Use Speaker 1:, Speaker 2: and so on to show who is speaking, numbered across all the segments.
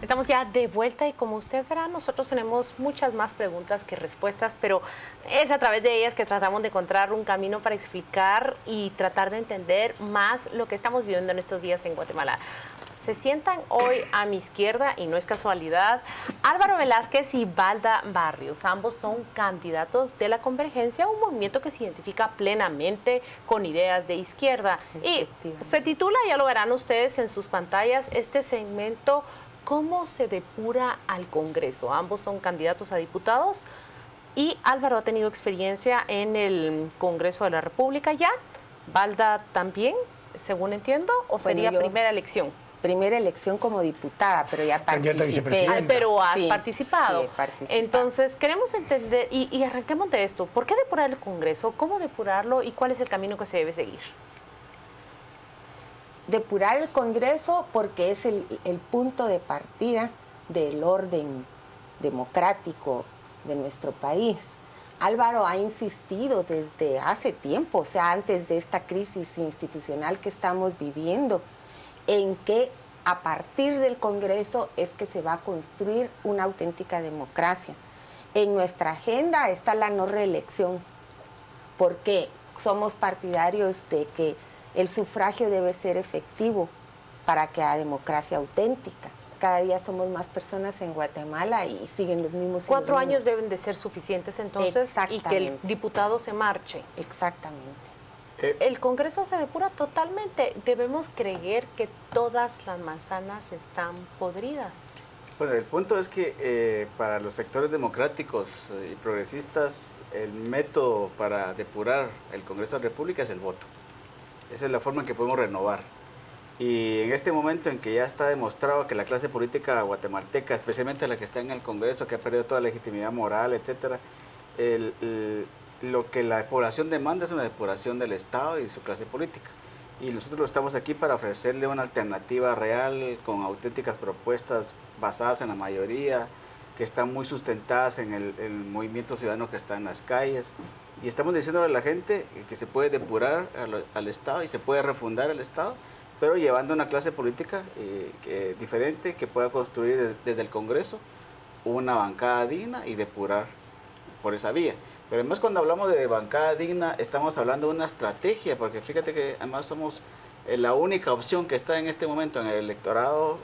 Speaker 1: Estamos ya de vuelta y como usted verá, nosotros tenemos muchas más preguntas que respuestas, pero es a través de ellas que tratamos de encontrar un camino para explicar y tratar de entender más lo que estamos viviendo en estos días en Guatemala. Se sientan hoy a mi izquierda, y no es casualidad, Álvaro Velázquez y Valda Barrios. Ambos son candidatos de la Convergencia, un movimiento que se identifica plenamente con ideas de izquierda. Y se titula, ya lo verán ustedes en sus pantallas, este segmento, ¿Cómo se depura al Congreso? Ambos son candidatos a diputados y Álvaro ha tenido experiencia en el Congreso de la República ya. Valda también, según entiendo, ¿o sería primera elección?
Speaker 2: Primera elección como diputada, pero ya participé.
Speaker 1: Pero has participado.
Speaker 2: Sí, he participado.
Speaker 1: Entonces, queremos entender, y arranquemos de esto. ¿Por qué depurar el Congreso? ¿Cómo depurarlo? ¿Y cuál es el camino que se debe seguir?
Speaker 2: Depurar el Congreso porque es el punto de partida del orden democrático de nuestro país. Álvaro ha insistido desde hace tiempo, o sea, antes de esta crisis institucional que estamos viviendo, en que a partir del Congreso es que se va a construir una auténtica democracia. En nuestra agenda está la no reelección, porque somos partidarios de que el sufragio debe ser efectivo para que haya democracia auténtica. Cada día somos más personas en Guatemala y siguen los mismos.
Speaker 1: 4 años deben de ser suficientes entonces y que el diputado se marche.
Speaker 2: Exactamente.
Speaker 1: El Congreso se depura totalmente. Debemos creer que todas las manzanas están podridas.
Speaker 3: Bueno, el punto es que para los sectores democráticos y progresistas, el método para depurar el Congreso de la República es el voto. Esa es la forma en que podemos renovar. Y en este momento en que ya está demostrado que la clase política guatemalteca, especialmente la que está en el Congreso, que ha perdido toda legitimidad moral, etcétera, lo que la población demanda es una depuración del Estado y de su clase política. Y nosotros estamos aquí para ofrecerle una alternativa real, con auténticas propuestas basadas en la mayoría, que están muy sustentadas en el movimiento ciudadano que está en las calles. Y estamos diciéndole a la gente que se puede depurar al Estado y se puede refundar el Estado, pero llevando una clase política diferente que pueda construir desde el Congreso una bancada digna y depurar por esa vía. Pero además, cuando hablamos de bancada digna, estamos hablando de una estrategia, porque fíjate que además somos la única opción que está en este momento en el electorado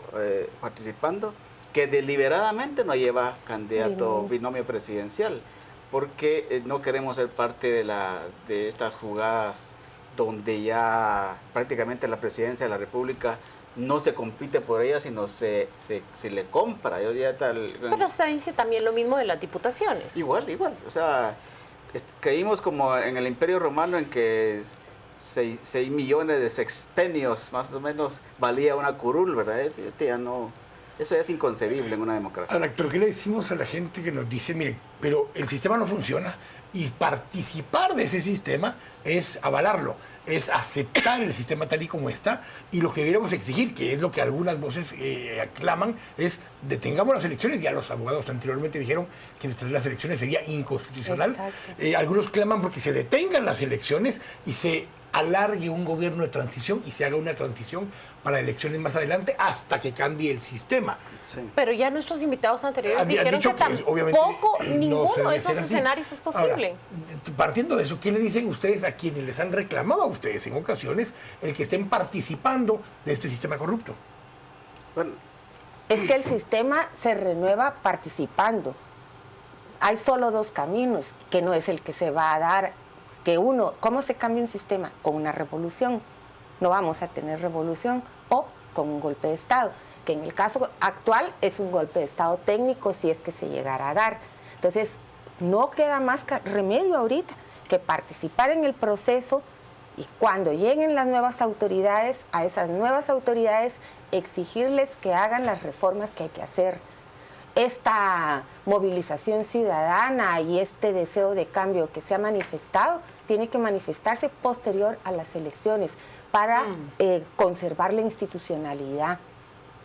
Speaker 3: participando, que deliberadamente no lleva candidato binomio presidencial, porque no queremos ser parte de estas jugadas donde ya prácticamente la presidencia de la República no se compite por ella, sino se le compra.
Speaker 1: Pero se dice también lo mismo de las diputaciones.
Speaker 3: Igual. O sea, caímos como en el Imperio Romano, en que 6 millones de sextenios, más o menos, valía una curul, ¿verdad? Eso ya es inconcebible en una democracia.
Speaker 4: Ahora, pero ¿qué le decimos a la gente que nos dice, miren, pero el sistema no funciona y participar de ese sistema es avalarlo, es aceptar el sistema tal y como está, y lo que deberíamos exigir, que es lo que algunas voces aclaman, es detengamos las elecciones? Ya los abogados anteriormente dijeron que detener las elecciones sería inconstitucional. Algunos claman porque se detengan las elecciones y se alargue un gobierno de transición y se haga una transición para elecciones más adelante hasta que cambie el sistema.
Speaker 1: Sí. Pero ya nuestros invitados anteriores dijeron que tampoco ninguno de esos escenarios es posible.
Speaker 4: Ahora, partiendo de eso, ¿qué le dicen ustedes a quienes les han reclamado a ustedes en ocasiones el que estén participando de este sistema corrupto?
Speaker 2: Bueno, es que el sistema se renueva participando. Hay solo 2 caminos, que no es el que se va a dar. Que uno, ¿cómo se cambia un sistema? Con una revolución. No vamos a tener revolución, o con un golpe de Estado, que en el caso actual es un golpe de Estado técnico si es que se llegara a dar. Entonces, no queda más remedio ahorita que participar en el proceso y cuando lleguen las nuevas autoridades, a esas nuevas autoridades exigirles que hagan las reformas que hay que hacer. Esta movilización ciudadana y este deseo de cambio que se ha manifestado tiene que manifestarse posterior a las elecciones para conservar la institucionalidad.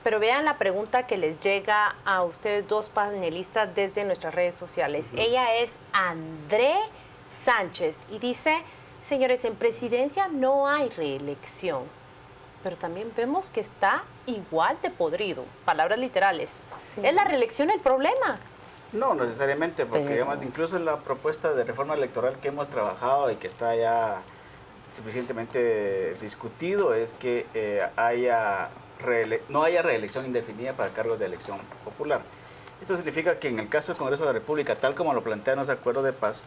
Speaker 1: Pero vean la pregunta que les llega a ustedes 2 panelistas desde nuestras redes sociales. Ella es André Sánchez y dice, señores, en presidencia no hay reelección. pero también vemos que está igual de podrido, palabras literales.
Speaker 2: Sí.
Speaker 1: ¿Es la reelección el problema?
Speaker 3: No necesariamente, porque digamos, incluso en la propuesta de reforma electoral que hemos trabajado y que está ya suficientemente discutido, es que no haya reelección indefinida para cargos de elección popular. Esto significa que en el caso del Congreso de la República, tal como lo plantean los acuerdos de paz,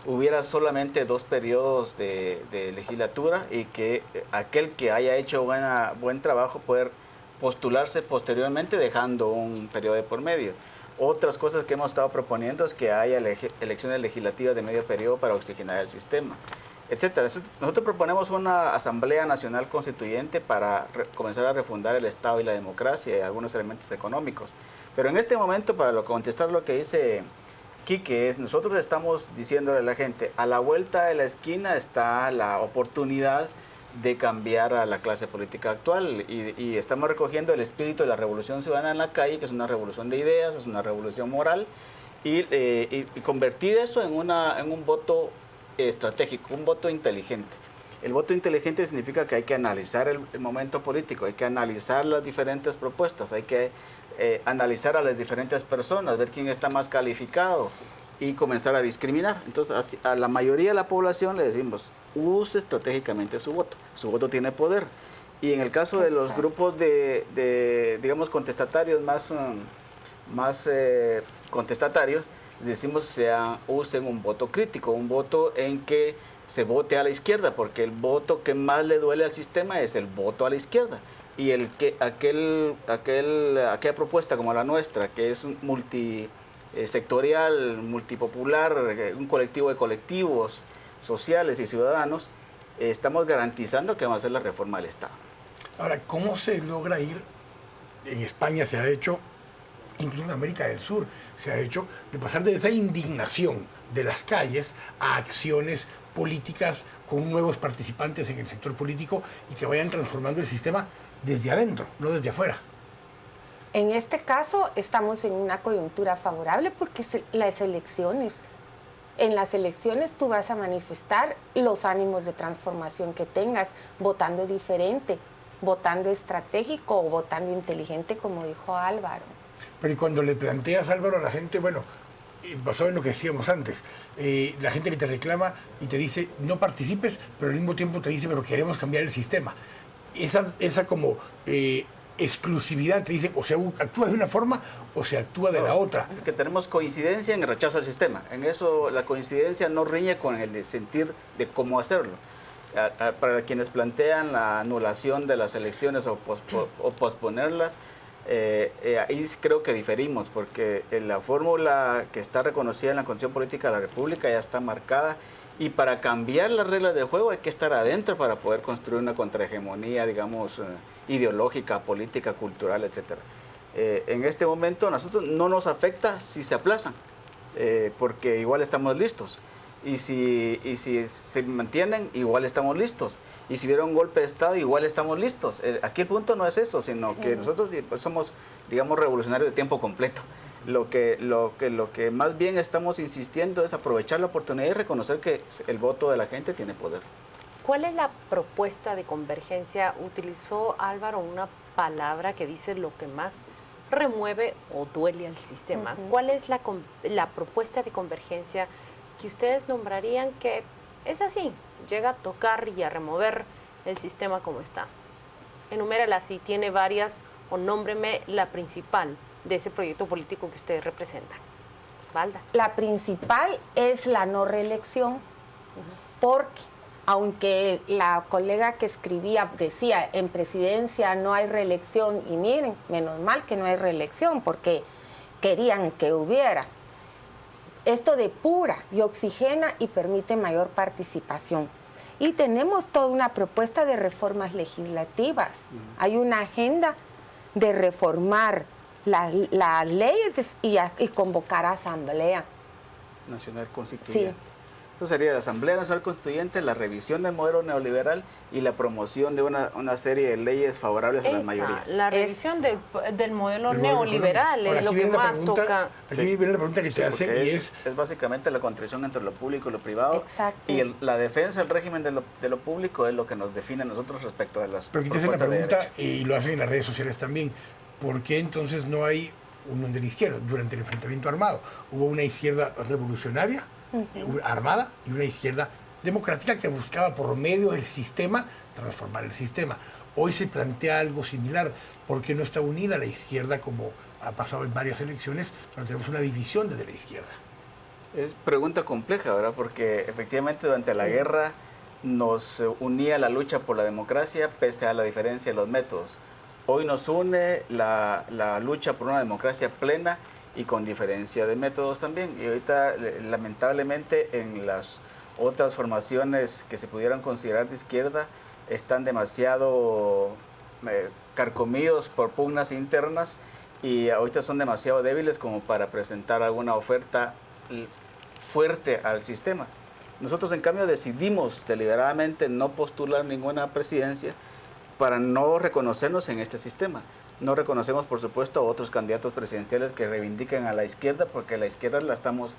Speaker 3: hubiera solamente 2 periodos de legislatura y que aquel que haya hecho buen trabajo poder postularse posteriormente dejando un periodo de por medio. Otras cosas que hemos estado proponiendo es que haya elecciones legislativas de medio periodo para oxigenar el sistema, etcétera. Nosotros proponemos una Asamblea Nacional Constituyente para comenzar a refundar el Estado y la democracia y algunos elementos económicos. Pero en este momento, para contestar lo que dice Quique, nosotros estamos diciéndole a la gente, a la vuelta de la esquina está la oportunidad de cambiar a la clase política actual y estamos recogiendo el espíritu de la revolución ciudadana en la calle, que es una revolución de ideas, es una revolución moral, y convertir eso en un voto estratégico, un voto inteligente. El voto inteligente significa que hay que analizar el momento político, hay que analizar las diferentes propuestas, hay que analizar a las diferentes personas, ver quién está más calificado y comenzar a discriminar. Entonces, a la mayoría de la población le decimos, use estratégicamente su voto tiene poder. Y en el caso de los grupos digamos, contestatarios más contestatarios, decimos usen un voto crítico, un voto en que se vote a la izquierda, porque el voto que más le duele al sistema es el voto a la izquierda. Y aquella propuesta como la nuestra, que es multisectorial, multipopular, un colectivo de colectivos sociales y ciudadanos, estamos garantizando que va a ser la reforma del Estado.
Speaker 4: Ahora, ¿cómo se logra ir? En España se ha hecho, incluso en América del Sur, se ha hecho de pasar de esa indignación de las calles a acciones políticas con nuevos participantes en el sector político y que vayan transformando el sistema desde adentro, no desde afuera.
Speaker 2: En este caso estamos en una coyuntura favorable porque las elecciones, en las elecciones tú vas a manifestar los ánimos de transformación que tengas, votando diferente, votando estratégico o votando inteligente, como dijo Álvaro.
Speaker 4: Pero y cuando le planteas, Álvaro, a la gente, bueno, basado en lo que decíamos antes, la gente que te reclama y te dice no participes, pero al mismo tiempo te dice pero queremos cambiar el sistema. Esa como exclusividad, te dice o se actúa de una forma o se actúa de la otra.
Speaker 3: Que tenemos coincidencia en el rechazo al sistema. En eso la coincidencia no riñe con el de sentir de cómo hacerlo. Para quienes plantean la anulación de las elecciones o posponerlas, ahí creo que diferimos, porque la fórmula que está reconocida en la Constitución Política de la República ya está marcada, y para cambiar las reglas del juego hay que estar adentro para poder construir una contrahegemonía, digamos, ideológica, política, cultural, etc. En este momento a nosotros no nos afecta si se aplazan, porque igual estamos listos. Y si se mantienen, igual estamos listos. Y si hubiera un golpe de Estado, igual estamos listos. Aquí el punto no es eso, sino que nosotros pues, somos, digamos, revolucionarios de tiempo completo. Lo que más bien estamos insistiendo es aprovechar la oportunidad y reconocer que el voto de la gente tiene poder.
Speaker 1: ¿Cuál es la propuesta de convergencia? Utilizó Álvaro una palabra que dice lo que más remueve o duele al sistema. ¿Cuál es la propuesta de convergencia que ustedes nombrarían que es así, llega a tocar y a remover el sistema como está? Enumérala si tiene varias o nómbreme la principal de ese proyecto político que ustedes representan. Valda.
Speaker 2: La principal es la no reelección, porque aunque la colega que escribía decía en presidencia no hay reelección, y miren, menos mal que no hay reelección porque querían que hubiera. Esto depura y oxigena y permite mayor participación. Y tenemos toda una propuesta de reformas legislativas. Hay una agenda de reformar las leyes y convocar a asamblea
Speaker 3: Nacional Constituyente.
Speaker 2: Sí.
Speaker 3: Eso sería la Asamblea Nacional Constituyente, la revisión del modelo neoliberal y la promoción de una serie de leyes favorables a las mayorías.
Speaker 1: La revisión del modelo
Speaker 4: Del modelo
Speaker 1: neoliberal
Speaker 4: económico. Ahora,
Speaker 1: es lo
Speaker 4: aquí
Speaker 1: que
Speaker 4: viene la
Speaker 1: más
Speaker 4: pregunta-
Speaker 1: toca.
Speaker 4: Aquí viene la pregunta que te hacen
Speaker 3: Porque
Speaker 4: y
Speaker 3: es básicamente la contradicción entre lo público y lo privado.
Speaker 2: Exacto.
Speaker 3: Y la defensa del régimen de lo público es lo que nos define a nosotros respecto de las
Speaker 4: Pero aquí te hacen la
Speaker 3: propuestas de
Speaker 4: pregunta,
Speaker 3: derecha.
Speaker 4: y lo hacen en las redes sociales también, ¿por qué entonces no hay unión de la izquierda? Durante el enfrentamiento armado hubo una izquierda revolucionaria, armada, y una izquierda democrática que buscaba por medio del sistema transformar el sistema. Hoy se plantea algo similar. ¿Por qué no está unida la izquierda como ha pasado en varias elecciones, donde tenemos una división desde la izquierda?
Speaker 3: Es pregunta compleja, ¿verdad? Porque efectivamente durante la guerra nos unía la lucha por la democracia pese a la diferencia de los métodos. Hoy nos une la lucha por una democracia plena y con diferencia de métodos también. Y ahorita, lamentablemente, en las otras formaciones que se pudieran considerar de izquierda están demasiado carcomidos por pugnas internas y ahorita son demasiado débiles como para presentar alguna oferta fuerte al sistema. Nosotros, en cambio, decidimos deliberadamente no postular ninguna presidencia para no reconocernos en este sistema. No reconocemos, por supuesto, a otros candidatos presidenciales que reivindiquen a la izquierda, porque la izquierda la estamos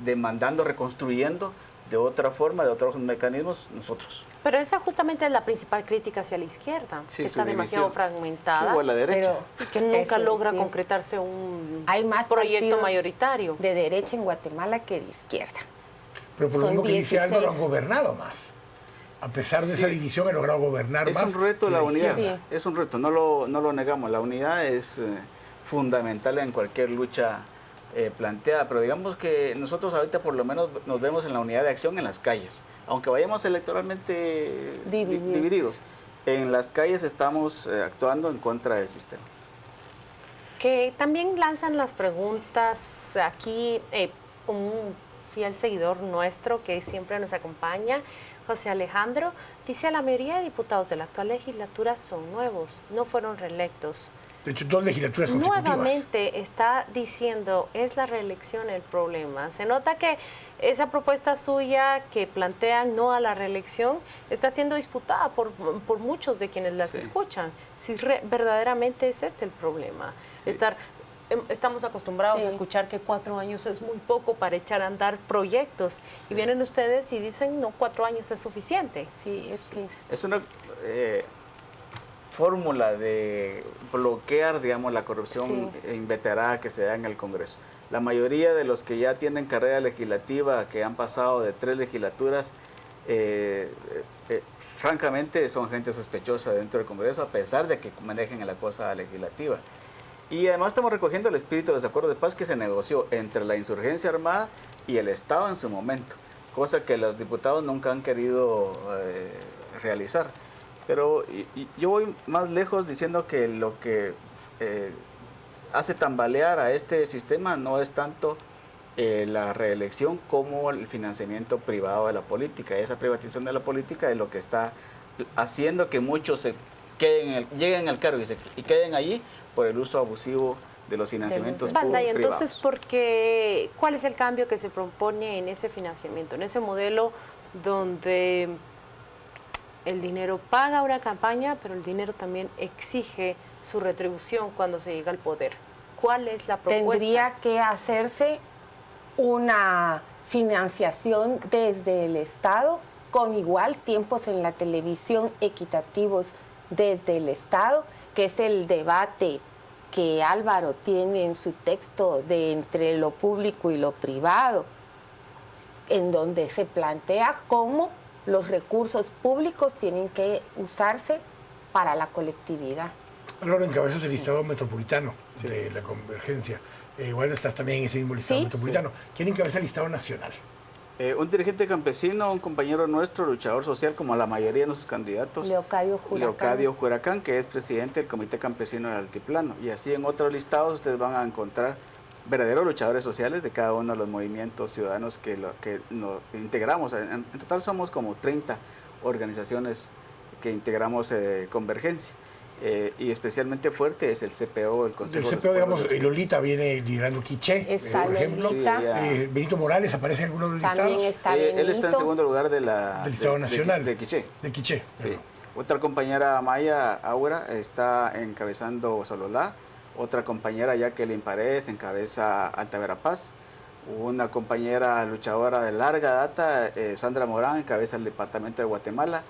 Speaker 3: demandando, reconstruyendo de otra forma, de otros mecanismos, nosotros.
Speaker 1: Pero esa justamente es la principal crítica hacia la izquierda,
Speaker 3: Sí,
Speaker 1: que
Speaker 3: su
Speaker 1: está demasiado
Speaker 3: división.
Speaker 1: fragmentada
Speaker 3: O a la derecha.
Speaker 1: y que nunca
Speaker 2: Eso,
Speaker 1: logra
Speaker 2: sí.
Speaker 1: concretarse un
Speaker 2: Hay más
Speaker 1: proyecto
Speaker 2: partidos
Speaker 1: mayoritario.
Speaker 2: de derecha en Guatemala que de izquierda.
Speaker 4: Pero por lo
Speaker 2: Son
Speaker 4: mismo que dice Álvaro,
Speaker 2: 16.
Speaker 4: han gobernado más. A pesar de esa división, han logrado gobernar
Speaker 3: Es
Speaker 4: más.
Speaker 3: un reto
Speaker 4: que
Speaker 3: la unidad,
Speaker 4: izquierda.
Speaker 2: Sí.
Speaker 3: es un reto, no lo negamos. La unidad es fundamental en cualquier lucha planteada, pero digamos que nosotros ahorita por lo menos nos vemos en la unidad de acción en las calles, aunque vayamos electoralmente divididos. En las calles estamos actuando en contra del sistema.
Speaker 1: Que también lanzan las preguntas aquí, un fiel seguidor nuestro que siempre nos acompaña, José Alejandro, dice: la mayoría de diputados de la actual legislatura son nuevos, no fueron reelectos.
Speaker 4: De hecho, 2 legislaturas consecutivas.
Speaker 1: Nuevamente está diciendo, es la reelección el problema. Se nota que esa propuesta suya que plantean no a la reelección está siendo disputada por muchos de quienes las
Speaker 3: Sí.
Speaker 1: escuchan. Si verdaderamente es este el problema.
Speaker 3: Sí.
Speaker 1: Estamos acostumbrados
Speaker 2: Sí.
Speaker 1: a escuchar que 4 años es muy poco para echar a andar proyectos.
Speaker 3: Sí.
Speaker 1: Y vienen ustedes y dicen, no, 4 años es suficiente.
Speaker 2: Sí, es que
Speaker 3: Es una fórmula de bloquear, digamos, la corrupción inveterada que se da en el Congreso. La mayoría de los que ya tienen carrera legislativa, que han pasado de 3 legislaturas, francamente son gente sospechosa dentro del Congreso, a pesar de que manejen la cosa legislativa. Y además estamos recogiendo el espíritu de los acuerdos de paz que se negoció entre la insurgencia armada y el Estado en su momento, cosa que los diputados nunca han querido realizar. Pero yo voy más lejos diciendo que lo que hace tambalear a este sistema no es tanto la reelección como el financiamiento privado de la política. Esa privatización de la política es lo que está haciendo que muchos lleguen al cargo y queden allí por el uso abusivo de los financiamientos
Speaker 1: Valda, y
Speaker 3: privados.
Speaker 1: entonces, ¿cuál es el cambio que se propone en ese financiamiento, en ese modelo donde el dinero paga una campaña, pero el dinero también exige su retribución cuando se llega al poder? ¿Cuál es la propuesta?
Speaker 2: tendría que hacerse una financiación desde el Estado con igual tiempos en la televisión equitativos desde el Estado, que es el debate que Álvaro tiene en su texto de entre lo público y lo privado, en donde se plantea cómo los recursos públicos tienen que usarse para la colectividad.
Speaker 4: Álvaro, encabezas el listado metropolitano de la convergencia. Igual estás también en ese mismo listado
Speaker 2: Sí.
Speaker 4: metropolitano. ¿Quién encabeza el listado nacional?
Speaker 3: Un dirigente campesino, un compañero nuestro, luchador social, como la mayoría de nuestros candidatos,
Speaker 2: Leocadio Huracán.
Speaker 3: Leocadio Huracán, que es presidente del Comité Campesino del Altiplano. Y así en otros listados ustedes van a encontrar verdaderos luchadores sociales de cada uno de los movimientos ciudadanos que nos integramos. En total somos como 30 organizaciones que integramos Convergencia. y especialmente fuerte es el CPO, el Consejo
Speaker 4: El CPO, digamos, Lolita viene liderando Quiché, por ejemplo.
Speaker 2: Sí,
Speaker 4: Benito Morales aparece en algunos de los
Speaker 2: también
Speaker 4: listados.
Speaker 2: está Benito.
Speaker 3: Él está en segundo lugar
Speaker 4: Del Estado Nacional.
Speaker 3: De Quiché.
Speaker 4: De Quiché.
Speaker 3: Sí. Otra compañera, Maya Aura, está encabezando Sololá. Otra compañera, Jacqueline Paredes, encabeza Alta Verapaz. Una compañera luchadora de larga data, Sandra Morán, encabeza el departamento de Guatemala.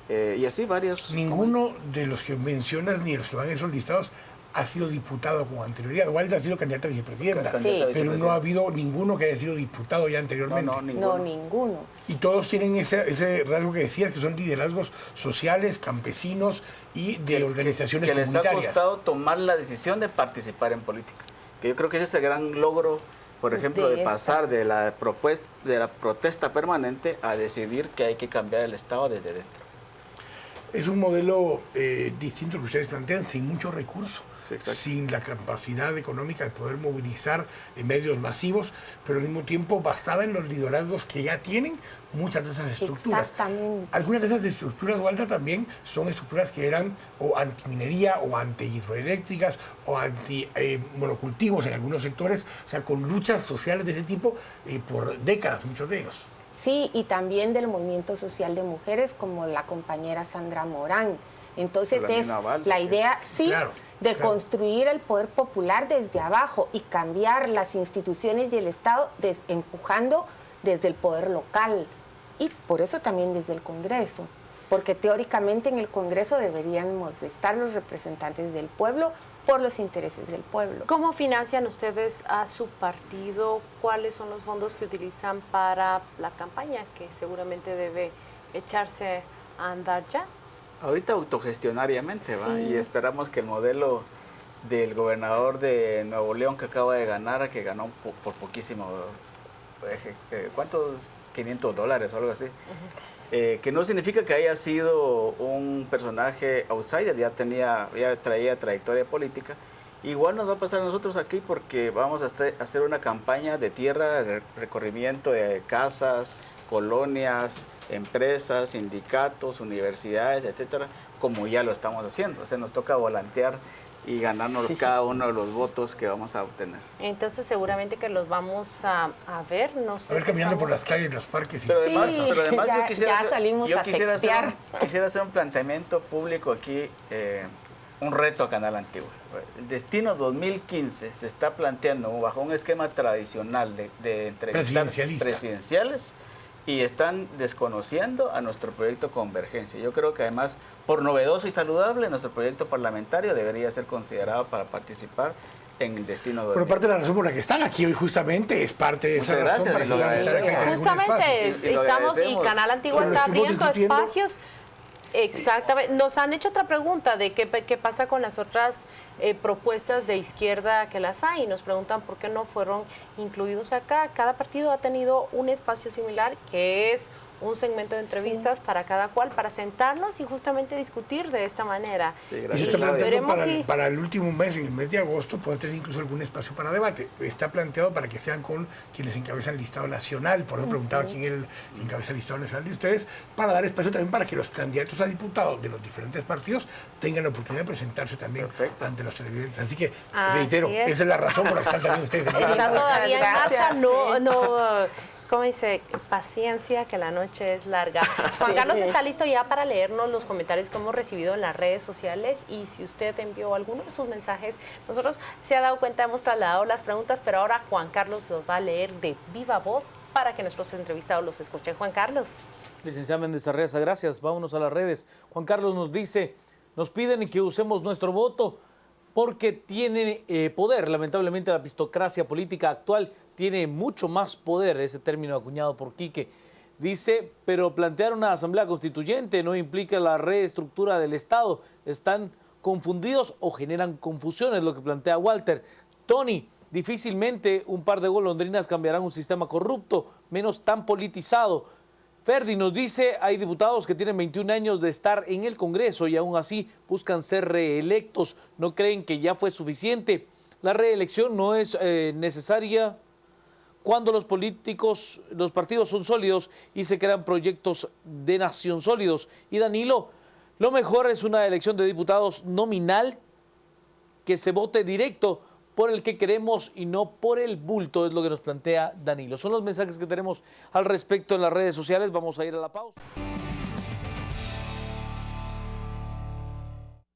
Speaker 3: Y así varios.
Speaker 4: Ninguno de los que mencionas ni de los que van en esos listados ha sido diputado con anterioridad. Walda ha sido candidata a vicepresidenta,
Speaker 2: Sí.
Speaker 4: pero no ha habido ninguno que haya sido diputado ya anteriormente.
Speaker 2: No, ninguno.
Speaker 4: Y todos tienen ese rasgo que decías, que son liderazgos sociales, campesinos y de organizaciones
Speaker 3: que les ha
Speaker 4: comunitarias.
Speaker 3: costado tomar la decisión de participar en política. Que yo creo que ese es el gran logro, por ejemplo, de pasar de la protesta permanente a decidir que hay que cambiar el Estado desde dentro.
Speaker 4: Es un modelo distinto que ustedes plantean, sin mucho recurso,
Speaker 3: Sí, exacto.
Speaker 4: sin la capacidad económica de poder movilizar medios masivos, pero al mismo tiempo basada en los liderazgos que ya tienen muchas de esas estructuras.
Speaker 2: Exactamente.
Speaker 4: Algunas de esas estructuras, Walda, también son estructuras que eran o antiminería o antihidroeléctricas o anti-monocultivos en algunos sectores, o sea, con luchas sociales de ese tipo por décadas, muchos de ellos.
Speaker 2: Sí, y también del movimiento social de mujeres como la compañera Sandra Morán. Entonces
Speaker 3: La
Speaker 2: es
Speaker 3: Nina Val,
Speaker 2: la idea, sí,
Speaker 4: Claro,
Speaker 2: de
Speaker 4: claro.
Speaker 2: construir el poder popular desde abajo y cambiar las instituciones y el Estado empujando desde el poder local. Y por eso también desde el Congreso, porque teóricamente en el Congreso deberíamos de estar los representantes del pueblo por los intereses del pueblo.
Speaker 1: ¿Cómo financian ustedes a su partido? ¿Cuáles son los fondos que utilizan para la campaña, que seguramente debe echarse a andar ya?
Speaker 3: Ahorita autogestionariamente, ¿va?
Speaker 2: Sí.
Speaker 3: Y esperamos que el modelo del gobernador de Nuevo León que acaba de ganar, que ganó por poquísimo, ¿cuántos? $500 o algo así. Que no significa que haya sido un personaje outsider, ya traía trayectoria política. Igual nos va a pasar a nosotros aquí porque vamos a hacer una campaña de tierra, recorrimiento de casas, colonias, empresas, sindicatos, universidades, etcétera, como ya lo estamos haciendo. O sea, nos toca volantear y ganarnos cada uno de los votos que vamos a obtener.
Speaker 1: Entonces seguramente que los vamos a ver, no sé.
Speaker 4: A ver,
Speaker 1: si
Speaker 4: caminando por
Speaker 1: estamos-
Speaker 4: las calles, los parques. Y...
Speaker 3: Pero además,
Speaker 2: Sí,
Speaker 3: yo
Speaker 2: ya
Speaker 3: quisiera,
Speaker 2: salimos a sextear.
Speaker 3: quisiera hacer un planteamiento público aquí, un reto a Canal Antigua. El Destino 2015 se está planteando bajo un esquema tradicional de entrevistas presidenciales y están desconociendo a nuestro proyecto Convergencia. Yo creo que además, por novedoso y saludable, nuestro proyecto parlamentario debería ser considerado para participar en el Destino 2015.
Speaker 4: Por parte de la razón por la que están aquí hoy justamente es parte de esa
Speaker 3: Muchas
Speaker 4: razón
Speaker 3: gracias,
Speaker 4: para
Speaker 3: y
Speaker 4: que
Speaker 3: lo
Speaker 4: puedan estar acá en algún espacio.
Speaker 1: Justamente
Speaker 3: Y lo
Speaker 1: estamos y
Speaker 3: agradecemos.
Speaker 1: Canal Antigua
Speaker 4: Pero lo
Speaker 1: está
Speaker 4: estuvimos
Speaker 1: abriendo
Speaker 4: discutiendo.
Speaker 1: espacios. Exactamente. Nos han hecho otra pregunta de qué pasa con las otras propuestas de izquierda que las hay. Nos preguntan por qué no fueron incluidos acá. Cada partido ha tenido un espacio similar que es un segmento de entrevistas para cada cual, para sentarnos y justamente discutir de esta manera.
Speaker 3: Sí,
Speaker 4: Y se
Speaker 3: gracias.
Speaker 4: está planteando
Speaker 1: Veremos si-
Speaker 4: para el último mes, en el mes de agosto, puede tener incluso algún espacio para debate. Está planteado para que sean con quienes encabezan el listado nacional. Por eso preguntaba quién es el que encabeza el listado nacional de ustedes, para dar espacio también para que los candidatos a diputados de los diferentes partidos tengan la oportunidad de presentarse también
Speaker 3: Perfecto.
Speaker 4: ante los televidentes. Así que,
Speaker 1: Así
Speaker 4: reitero,
Speaker 1: es.
Speaker 4: esa es la razón por la que están también ustedes aquí.
Speaker 1: Está
Speaker 2: Muchas
Speaker 1: todavía en
Speaker 2: gracias,
Speaker 1: marcha,
Speaker 2: sí.
Speaker 1: no, ¿cómo dice? Paciencia, que la noche es larga. Juan Carlos está listo ya para leernos los comentarios que hemos recibido en las redes sociales y si usted envió alguno de sus mensajes, nosotros se ha dado cuenta, hemos trasladado las preguntas, pero ahora Juan Carlos los va a leer de viva voz para que nuestros entrevistados los escuchen. Juan Carlos.
Speaker 5: Licenciada Méndez Arreza, gracias. Vámonos a las redes. Juan Carlos nos dice, nos piden que usemos nuestro voto porque tiene poder. Lamentablemente la aristocracia política actual tiene mucho más poder, ese término acuñado por Quique. Dice, pero plantear una asamblea constituyente no implica la reestructura del Estado. Están confundidos o generan confusiones, lo que plantea Walter. Tony, difícilmente un par de golondrinas cambiarán un sistema corrupto, menos tan politizado. Ferdi nos dice, hay diputados que tienen 21 años de estar en el Congreso y aún así buscan ser reelectos. ¿No creen que ya fue suficiente? La reelección no es necesaria cuando los partidos son sólidos y se crean proyectos de nación sólidos. Y Danilo Lo mejor es una elección de diputados nominal, que se vote directo por el que queremos y no por el bulto, es lo que nos plantea Danilo. Son los mensajes que tenemos al respecto en las redes sociales. Vamos a ir a la pausa.